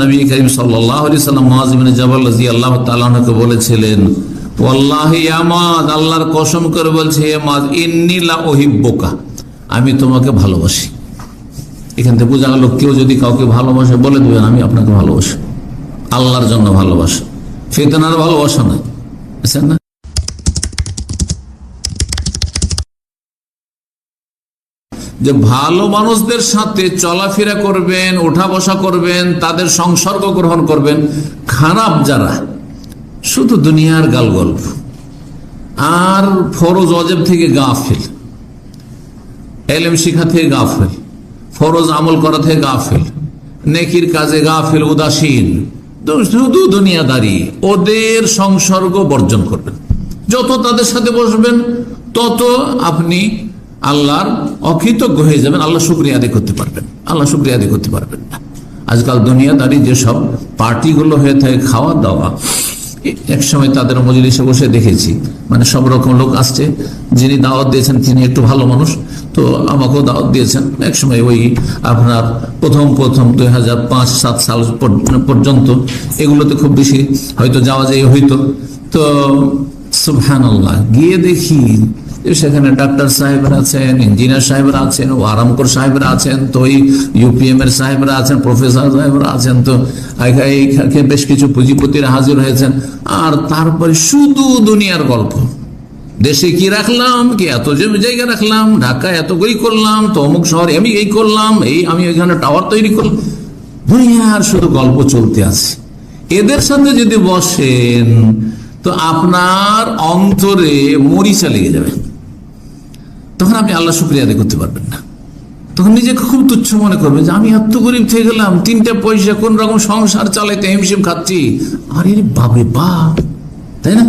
নবী করিম সাল্লাল্লাহু আলাইহি সাল্লাম মুআয ইবনে জাবাল রাদিয়াল্লাহু তাআলা আনহুকে বলেছিলেন, ওয়াল্লাহি ইয়া মুআয, আল্লাহর কসম করে বলছি হে মুআয, ইন্নী লা উহিব্বুকা, আমি তোমাকে ভালোবাসি। এখান থেকে বোঝা গেল কেউ যদি কাউকে ভালোবাসে বলে দেবেন আমি আপনাকে ভালোবাসি, আল্লাহর জন্য ভালোবাসা, ফিতনার ভালোবাসা নয়, বুঝছেন না? যে ভালো মানুষদের সাথে চলাফেরা করবেন, ওঠা বসা করবেন, তাদের সংসর্গ গ্রহণ করবেন। খারাপ যারা শুধু দুনিয়ার গালগল্প আর ফরজ অজেব থেকে গাফিল, ইলম শিক্ষা থেকে গাফিল, ফরজ আমল করা থেকে গাফিল, নেকির কাজে গাফিল, উদাসীন, শুধু দুনিয়াদারি, ওদের সংসর্গ বর্জন করবেন। যত তাদের সাথে বসবেন তত আপনি আল্লাহর অকৃতজ্ঞ হয়ে যাবেন, আল্লাহ শুকরিয়া আদায় করতে পারবেন, আল্লাহ শুকরিয়া আদায় করতে পারবেন না। আজকাল দুনিয়াদারি যেসব পার্টিগুলো হয়ে থাকে, খাওয়া দাওয়া, এক সময় তাদের মজলিসে বসে দেখেছি, মানে সব রকম লোক আসছে, যিনি দাওয়াত দিয়েছেন তিনি একটু ভালো মানুষ, তো আমাকেও দাওয়াত দিয়েছেন। এক সময় ওই আপনার প্রথম 2005-7 সাল পর্যন্ত এগুলোতে খুব বেশি হয়তো যাওয়া যায় হইতো। তো সুবহানাল্লাহ, গিয়ে দেখি সেখানে ডাক্তার সাহেবরা আছেন, ইঞ্জিনিয়ার সাহেবরা আছেন, ও আরামকর সাহেবরা আছেন, তো ওই UPM এর সাহেবরা আছেন, প্রফেসর সাহেবরা আছেন, তো বেশ কিছু পুঁজিপতিরা হাজির হয়েছেন। আর তারপরে শুধু দুনিয়ার গল্প, দেশে কি রাখলাম, কি এত জায়গা রাখলাম, ঢাকায় এত গই করলাম, তো অমুক শহরে আমি এই করলাম, এই আমি ওইখানে টাওয়ার তৈরি করলাম, দুনিয়ার শুধু গল্প চলতে আছে। এদের সাথে যদি বসেন তো আপনার অন্তরে মরিচা লেগে যাবে, তখন আপনি আল্লাহ শুকরিয়া আদায় করতে পারবেন না। তখন নিজেকে খুব তুচ্ছ মনে করবেন যে আমি এত গরিব থেকে গেলাম, 3টা পয়সা কোন রকম সংসার চালাইতে হিমশিম খাচ্ছি, আরে বাপরে বাপ, তাই না?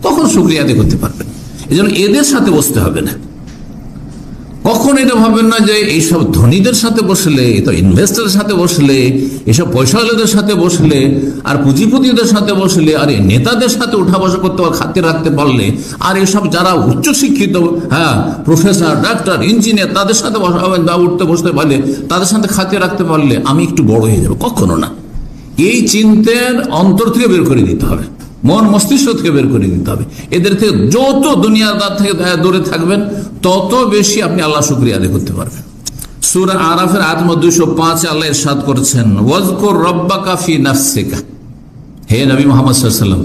তখন শুকরিয়া আদায় করতে পারবেন। এই জন্য এদের সাথে বসতে হবে না। কখন এটা ভাবেন না যে এইসব ধনীদের সাথে বসলে, তো ইনভেস্টরের সাথে বসলে, এইসব পয়সাওয়ালাদের সাথে বসলে, আর পুঁজিপতিদের সাথে বসলে, আর এই নেতাদের সাথে উঠা বসা করতে পারলে, খাতির রাখতে পারলে, আর এসব যারা উচ্চশিক্ষিত, হ্যাঁ, প্রফেসর, ডাক্তার, ইঞ্জিনিয়ার, তাদের সাথে উঠতে বসতে পারলে, তাদের সাথে খাতির রাখতে পারলে আমি একটু বড় হয়ে যাবো, কখনো না। এই চিন্তার অন্তর থেকে বের করে দিতে হবে, মন মস্তিষ্ক থেকে বের করে দিতে হবে। এদের থেকে যত দুনিয়াদার থেকে দূরে থাকবেন তত বেশি আপনি আল্লাহ শুকরিয়া আদায় করতে পারবেন। সূরা আরাফের আয়াত 205 আল্লাহ ইরশাদ করেছেন, ওয়াজকুর রাব্বাকা ফি নাফসিকা, হে নবী মুহাম্মদ সাল্লাল্লাহু আলাইহি ওয়াসাল্লাম,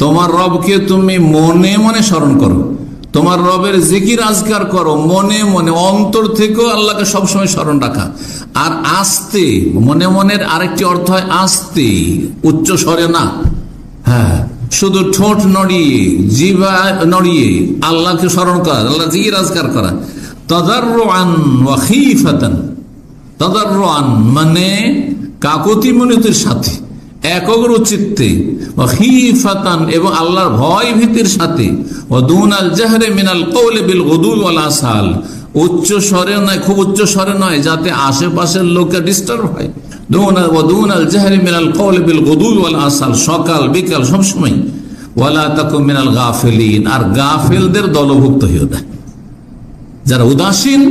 তোমার রবকে তুমি মনে মনে স্মরণ করো, তোমার রবের জিকির আজকার করো, মনে মনে, অন্তর থেকেও আল্লাহকে সবসময় স্মরণ রাখা। আর আস্তে, মনে মনের আরেকটি অর্থ হয় আস্তে, উচ্চ স্বরে না, হ্যাঁ, শুধু ঠোঁট নড়িয়ে, জিহ্বা নড়িয়ে আল্লাহকে স্মরণ করা, আল্লাহ জিকির আজকার করা। তাদাররুআন ওয়া খীফাতান, তাদাররুআন মানে কাকুতি মিনতির সাথে, একগ্র চিত্তে, ওয়া খীফাতান এবং আল্লাহর ভয় ভীতির সাথে, ওয়া দুনাল জাহরি মিনাল কওলি বিল গুদুই ওয়াল আসাল, উচ্চ স্বরে নয়, খুব উচ্চ স্বরে নয়, যাতে আশেপাশের লোকের ডিস্টার্ব হয়। দুনাল জাহরি মিনাল কওলি বিল গুদুই ওয়াল আসাল, সকাল বিকাল সবসময়। ওয়ালা তাকুন মিনাল গাফিলিন, আর গাফিলদের দলভুক্ত হইও না, যারা উদাসীন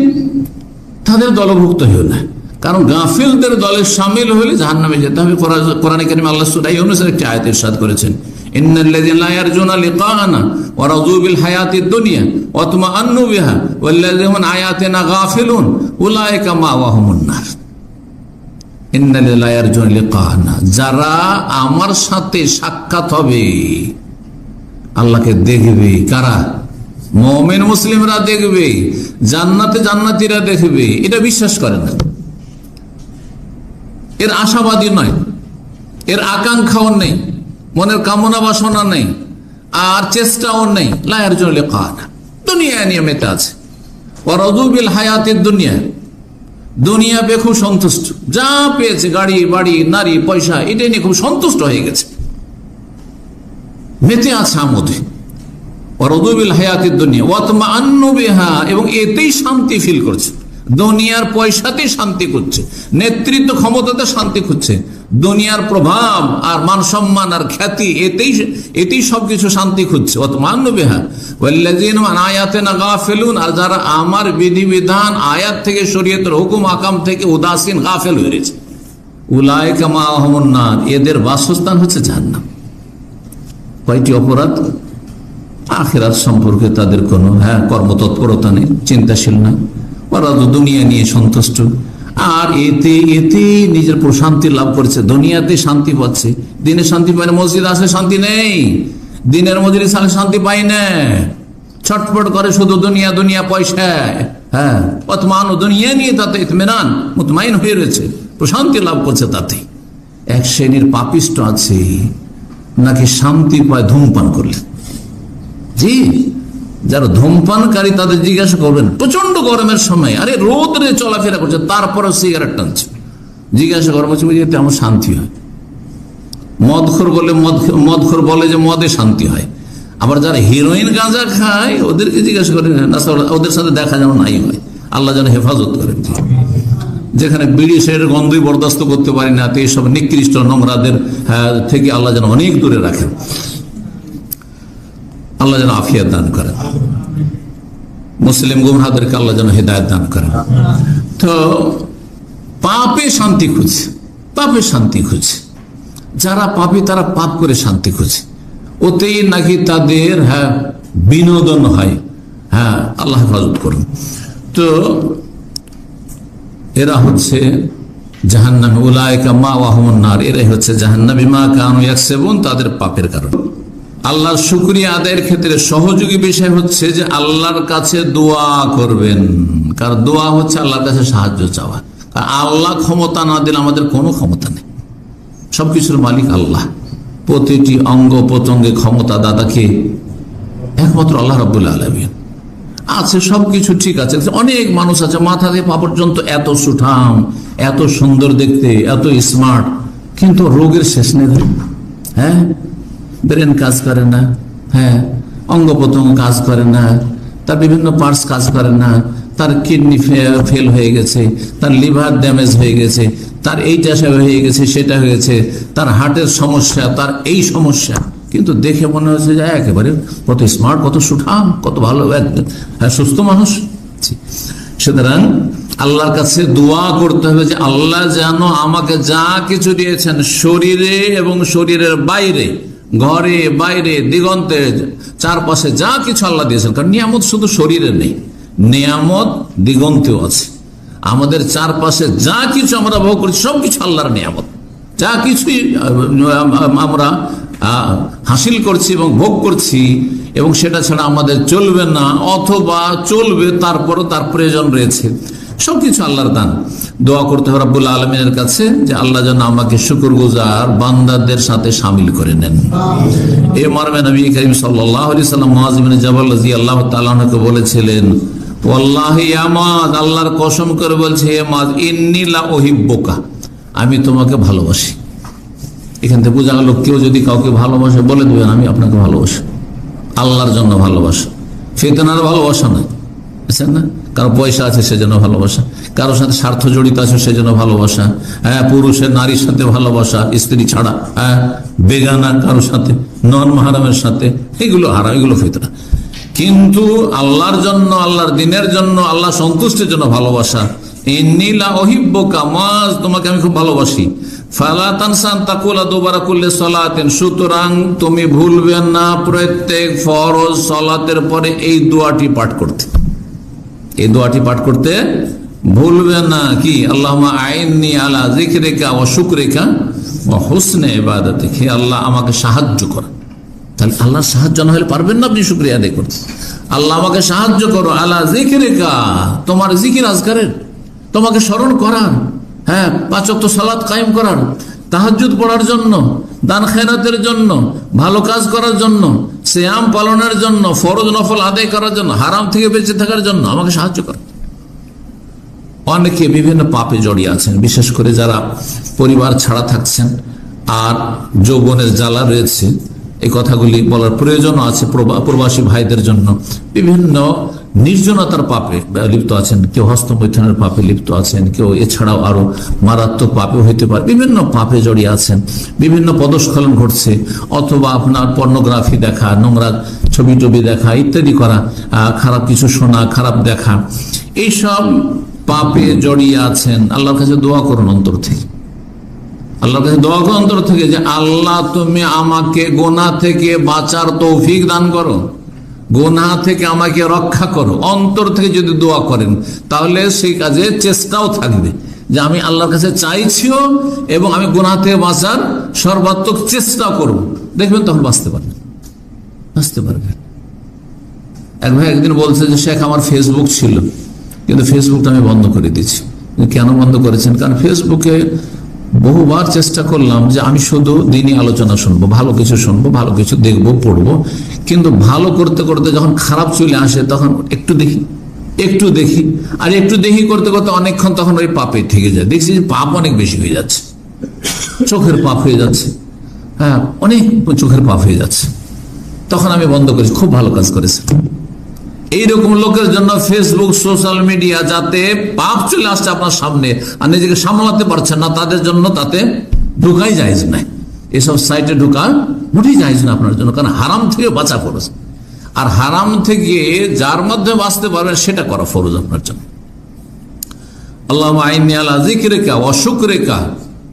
তাদের দলভুক্ত হইও না, কারণ গাফিলদের দলে শামিল হলে জাহান্নামে যেতে হবে। কোরআনে কারিমে আল্লাহ সূরা ইউনূসের একটি আয়াতে ইরশাদ করেছেন, ইন্নাল্লাযীনা লা ইয়ারজুনা লিকাআনা ওয়া রাযু বিল হায়াতিদ দুনিয়া ওয়া তুমাআন্নু বিহা ওয়াল্লাযীনা আন আয়াতিনা গাফিলুন উলাইকা মাওয়াহুমুন নার। ইন্নাল্লাযীনা লা ইয়ারজুনা লিকাআনা, যারা আমার সাথে সাক্ষাৎ হবে, আল্লাহকে দেখবে, কারা? মুমিন মুসলিমরা দেখবে, জান্নাতে জান্নাতীরা দেখবে, এটা বিশ্বাস করে না, এর আশাবাদী নয়, এর আকাঙ্ক্ষাও নেই, মনের কামনা বাসনা নেই, আর চেষ্টাও নেই। লা ইয়ারজুনা লিকাআনা, দুনিয়া নিয়ে মেতে আছে। ওয়া রাযু বিল হায়াতিদ দুনিয়া, দুনিয়া পেয়ে খুব সন্তুষ্ট, যা পেয়েছে, গাড়ি বাড়ি নারী পয়সা, এটা নিয়ে খুব সন্তুষ্ট হয়ে গেছে, মেতে আছে আমোদে। ওয়া রাযু বিল হায়াতিদ দুনিয়া ওয়া তুমাআন্নু বিহা, এবং এতেই শান্তি ফিল করছে, দুনিয়ার পয়সাতেই শান্তি করছে, নেতৃত্ব ক্ষমতাতে শান্তি খুঁজছে, দুনিয়ার প্রভাব আর মান সম্মান আর খ্যাতি, এতেই সবকিছু শান্তি খুঁজছে। ওয়াতমান্নু বিহা ওয়াল্লাযীনা আন আয়াতিনা গাফিলুন, আর যারা আমার বিধিবিধান, আয়াত থেকে, শরীয়তের হুকুম আকাম থেকে উদাসীন, গাফেল হয়ে রয়েছে, উলাইকা মাআহুমুন নার, এদের বাসস্থান হচ্ছে জাহান্নাম। কয়টি অপরাধ? আখিরাত সম্পর্কে তাদের কোনো কর্মতৎপরতা নেই, চিন্তাশীল না, ওরা তো দুনিয়া নিয়ে সন্তুষ্ট, আর এতে এতে নিজের প্রশান্তি লাভ করেছে, দুনিয়াতে শান্তি পাচ্ছে, দিনে শান্তি পায় না, মসজিদ আসলে শান্তি নেই, দিনের মজলিস আসলে শান্তি পাই না, ছটফট করে শুধু দুনিয়া দুনিয়া পয়সায়, মানুষ দুনিয়া নিয়ে তাতে ইতমিনান মুতমাইন হয়ে রয়েছে, প্রশান্তি লাভ করছে। তাতে এক শ্রেণীর পাপিষ্ট আছে নাকি শান্তি পায় ধূমপান করলে। জি, যারা ধূমপানকারী তাদের জিজ্ঞাসা করবেন প্রচন্ড গরমের সময়, আরে রোদরে চলাফেরা করছে তারপরে সিগারেট টানছে, জিজ্ঞাসা করবো এতে আমার শান্তি হয়। মদখোর বলে যে মদে শান্তি হয়। আবার যারা হিরোইন গাঁজা খায় ওদেরকে জিজ্ঞাসা করেন না, ওদের সাথে দেখা যেন নাই হয়, আল্লাহ যেন হেফাজত করেন। যেখানে বিড়ি সের গন্ধই বরদাস্ত করতে পারি না, তো এইসব নিকৃষ্ট নোংরাদের থেকে আল্লাহ যেন অনেক দূরে রাখেন, আল্লাহ যেন আফিয়াত দান করেন, মুসলিম গুমরাহদেরকে আল্লাহ যেন হেদায়েত দান করেন। তো পাপে শান্তি খুঁজছে, পাপে শান্তি খুঁজছে, যারা পাপী তারা পাপ করে শান্তি খুঁজে, ওতেই নাকি তাদের বিনোদন হয়। আল্লাহ হেফাজত করুন। তো এরা হচ্ছে জাহান্নামী, উলাইকা মাওয়াহুমুন নার, এরাই হচ্ছে জাহান্নামী বিমা কানু ইয়াকসিবুন, তাদের পাপের কারণে। আল্লাহর শুকরিয়া আদায়ের ক্ষেত্রে সহযোগী বিষয় হচ্ছে যে আল্লাহর কাছে দোয়া করবেন, কারণ দোয়া হচ্ছে আল্লাহর কাছে সাহায্য চাওয়া। আল্লাহ ক্ষমতা না দিলে আমাদের কোনো ক্ষমতা নেই, সবকিছুর মালিক আল্লাহ, প্রতিটি অঙ্গ প্রত্যঙ্গে ক্ষমতা দাতাকে একমাত্র আল্লাহ রাব্বুল আলামিন। আছে সবকিছু ঠিক আছে, অনেক মানুষ আছে মাথা থেকে পা পর্যন্ত এত সুঠাম, এত সুন্দর দেখতে, এত স্মার্ট, কিন্তু রোগের শেষ নেই। ব্রেন কাজ করে না, অঙ্গ প্রত্যঙ্গ কাজ করে না, তার বিভিন্ন পার্টস কাজ করে না, তার কিডনি ফেল হয়ে গেছে, তার লিভার ড্যামেজ হয়ে গেছে, তার এইটা হয়ে গেছে, সেটা হয়েছে, তার হার্টের সমস্যা, তার এই সমস্যা, কিন্তু দেখে মনে হচ্ছে যে একেবারে কত স্মার্ট, কত সুঠাম, কত ভালো সুস্থ মানুষ। সুতরাং আল্লাহর কাছে দোয়া করতে হবে যে আল্লাহ যেন আমাকে যা কিছু দিয়েছেন শরীরে এবং শরীরের বাইরে, ঘরে বাইরে দিগন্তে চারপাশে যা কিছু আল্লাহ দিয়েছেন, কারণ নিয়ামত শুধু শরীরে নেই, নিয়ামত দিগন্তেও আছে। আমাদের চারপাশে যা কিছু আমরা ভোগ করছি সবকিছু আল্লাহর নিয়ামত, যা কিছুই আমরা হাসিল করছি এবং ভোগ করছি, এবং সেটা ছাড়া আমাদের চলবে না, অথবা চলবে তারপরও তার প্রয়োজন রয়েছে, সবকিছু আল্লাহর দান। দোয়া করতে হবে রব্বুল আলামিনের কাছে যে আল্লাহ যেন আমাকে শুকরগুজার বান্দাদের সাথে শামিল করে নেন। এই মর্মে নবী করিম সাল্লাল্লাহু আলাইহি সাল্লাম মুআয ইবনে জাবাল রাদিয়াল্লাহু তাআলা আনহুকে বলেছিলেন, ওয়াল্লাহি ইয়া মুআয, আল্লাহর কসম করে বলছে হে মুআয, ইন্নী লা উহিব্বুকা, আমি তোমাকে ভালোবাসি। এখান থেকে বোঝা গেল কেউ যদি কাউকে ভালোবাসে বলে দেবেন আমি আপনাকে ভালোবাসি, আল্লাহর জন্য ভালোবাসা, ফিতনার ভালোবাসা নয়, বুঝছেন না? কারো পয়সা আছে সেজন্য ভালোবাসা, কারোর সাথে স্বার্থ জড়িত আছে সেজন্য ভালোবাসা, পুরুষের নারীর সাথে ভালোবাসা, স্ত্রী ছাড়া, বেগানা কারোর সাথে, নন মাহারামের সাথে, এগুলো হারাম, এগুলো ফিতনা। কিন্তু আল্লাহর জন্য, আল্লাহর দিনের জন্য, আল্লাহ সন্তুষ্টির জন্য ভালোবাসা, ইন্নী লা উহিব্বুকা মুআয, তোমাকে আমি খুব ভালোবাসি। ফালা তানসা আন তাকুলা দুবারা কুল্লি সালাতিন, সুতরাং তুমি ভুলবে না প্রত্যেক ফরজ সালাতের পরে এই দোয়াটি পাঠ করতে, এই দোয়াটি পাঠ করতে ভুলবে না। কি? আল্লাহুম্মা আইন্নি আলা যিকরিকা ওয়া শুকরিকা ওয়া হুসনি ইবাদাতিক, হে আল্লাহ আমাকে সাহায্য কর। তাহলে আল্লাহর সাহায্য না হলে পারবেন না আপনি শুকরিয়া আদায় করতে। আল্লাহ আমাকে সাহায্য করো, আলা যিকরিকা, তোমার জিকির আজকারের, তোমাকে স্মরণ করার, পাঁচ ওয়াক্ত সালাত কায়েম করার, তাহাজ্জুদ পড়ার জন্য, দান খেরাতের জন্য, ভালো কাজ করার জন্য, সিয়াম পালনের জন্য, ফরজ নফল আদায় করার জন্য, হারাম থেকে বেঁচে থাকার জন্য আমাকে সাহায্য করো। অনেকে বিভিন্ন পাপে জড়িয়ে আছেন, বিশেষ করে যারা পরিবার ছাড়া থাকছেন আর যৌবনের জ্বালা রয়েছে, এই কথাগুলি বলার প্রয়োজনও আছে প্রবাসী ভাইদের জন্য। বিভিন্ন নির্জনতার পাপে লিপ্ত আছেন, কেউ হস্তমৈথুনের পাপে লিপ্ত আছেন, কেউ এছাড়াও আরো মারাত্মক পাপে হইতে পারে, বিভিন্ন পাপে জড়িয়ে আছেন, বিভিন্ন পদস্খলন ঘটছে, অথবা আপনার পর্নোগ্রাফি দেখা, নোংরা ছবি টবি দেখা ইত্যাদি করা, খারাপ কিছু শোনা, খারাপ দেখা, এইসব পাপে জড়িয়ে আছেন। আল্লাহর কাছে দোয়া করুন অন্তর থেকে, আল্লাহর কাছে দোয়া করো অন্তর থেকে যে আল্লাহ তুমি আমাকে গুনাহ থেকে বাঁচার তৌফিক দান করো, গুনাহ থেকে আমাকে রক্ষা করো। অন্তর থেকে যদি দোয়া করেন তাহলে সেই কাজে চেষ্টাও থাকবে যে আমি আল্লাহর কাছে চাইছিও এবং আমি গুনাহ থেকে বাঁচার সর্বাত্মক চেষ্টাও করব। দেখবেন তখন বাঁচতে পারবেন। এক ভাই একদিন বলছে যে শেখ আমার ফেসবুক ছিল, কিন্তু ফেসবুকটা আমি বন্ধ করে দিয়েছি। কেন বন্ধ করেছেন? কারণ ফেসবুকে বহুবার চেষ্টা করলাম যে আমি শুধু দিনই আলোচনা শুনবো, ভালো কিছু শুনবো, ভালো কিছু দেখবো, পড়বো, কিন্তু ভালো করতে করতে যখন খারাপ চলে আসে তখন একটু দেখি আর একটু দেখি করতে করতে অনেকক্ষণ তখন ওই পাপে থেকে যায়। দেখছি যে পাপ অনেক বেশি হয়ে যাচ্ছে, চোখের পাপ হয়ে যাচ্ছে, হ্যাঁ অনেক চোখের পাপ হয়ে যাচ্ছে। তখন আমি বন্ধ করেছি। খুব ভালো কাজ করেছে। এইরকম লোকের জন্য ফেসবুক, সোশ্যাল মিডিয়া, যাতে পাপ চলে আসছে আপনার সামনে আর নিজেকে সামলাতে পারছেন না, তাদের জন্য তাতে ঢুকাই জায়েজ নাই। এসব সাইটে ঢুকা মোটেই জায়েজ না আপনার জন্য, কারণ হারাম থেকে বাঁচা ফরজ। আর হারাম থেকে যার মধ্যে বাঁচতে পারবেন সেটা করা ফরজ আপনার জন্য। আল্লাহুম্মা আইন্নী আলা যিকরিকা ওয়া শুকরিকা,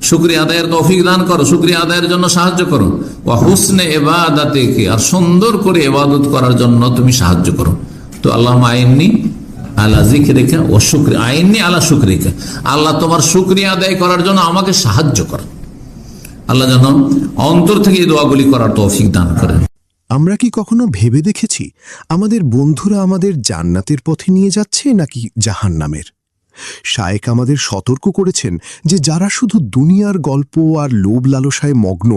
শুকরিয়া আদায়ের তৌফিক দান করো, শুকরিয়া আদায়ের জন্য সাহায্য করো। ওয়া হুসনে ইবাদাতিকা, আর সুন্দর করে ইবাদত করার জন্য তুমি সাহায্য করো। তো আল্লাহুম্মা আইন্নী আলা যিকরিকা ওয়া শুকরিকা, আইন্নী আলা শুকরিকা, আল্লাহ তোমার শুকরিয়া আদায় করার জন্য আমাকে সাহায্য করো। আল্লাহ যেন অন্তর থেকে এই দোয়াগুলি করার তৌফিক দান করেন। আমরা কি কখনো ভেবে দেখেছি আমাদের বন্ধুরা আমাদের জান্নাতের পথে নিয়ে যাচ্ছে নাকি জাহান্নামের? শায়েখ আমাদের সতর্ক করেছেন যে যারা শুধু দুনিয়ার গল্প আর লোভ লালসায় মগ্ন,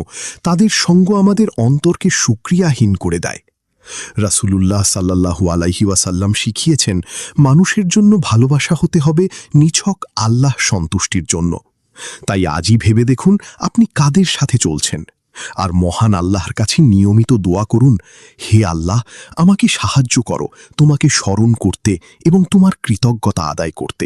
তাদের সঙ্গ আমাদের অন্তরকে শুকরিয়াহীন করে দেয়। রাসূলুল্লাহ সাল্লাল্লাহু আলাইহি ওয়াসাল্লাম শিখিয়েছেন, মানুষের জন্য ভালোবাসা হতে হবে নিছক আল্লাহ সন্তুষ্টির জন্য। তাই আজই ভেবে দেখুন আপনি কাদের সাথে চলছেন, আর মহান আল্লাহর কাছে নিয়মিত দোয়া করুন, হে আল্লাহ, আমাকে সাহায্য করো তোমাকে স্মরণ করতে এবং তোমার কৃতজ্ঞতা আদায় করতে।